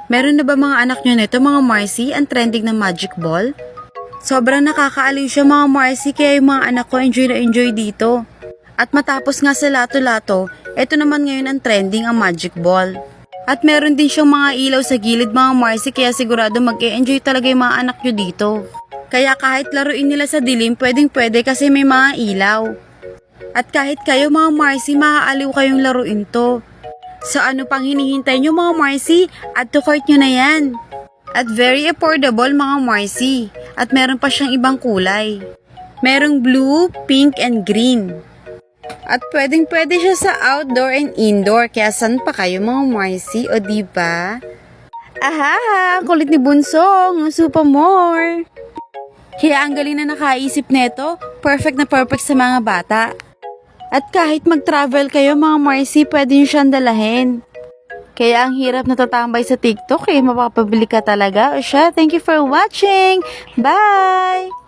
Meron na ba mga anak nyo nito mga Marcy, ang trending na magic ball? Sobrang nakakaaliw siya mga Marcy, kaya yung mga anak ko enjoy na enjoy dito. At matapos nga sa lato-lato, eto naman ngayon ang trending ang magic ball. At meron din siyang mga ilaw sa gilid mga Marcy, kaya sigurado mag-e-enjoy talaga yung mga anak nyo dito. Kaya kahit laruin nila sa dilim, pwedeng-pwede kasi may mga ilaw. At kahit kayo mga Marcy, maaaliw kayong laruin to. So ano pang hinihintay nyo mga Marcy? Add to cart nyo na yan. At very affordable mga Marcy. At meron pa siyang ibang kulay. Merong blue, pink, and green. At pwedeng-pwede siya sa outdoor and indoor. Kaya saan pa kayo mga Marcy? O diba? Aha! Kulit ni Bunsong! Super more! Kaya ang galing na nakaisip neto. Perfect na perfect sa mga bata. At kahit mag-travel kayo mga Marcy, pwede nyo siyang dalahin. Kaya ang hirap na tatambay sa TikTok, mapapabili ka talaga. O siya, thank you for watching! Bye!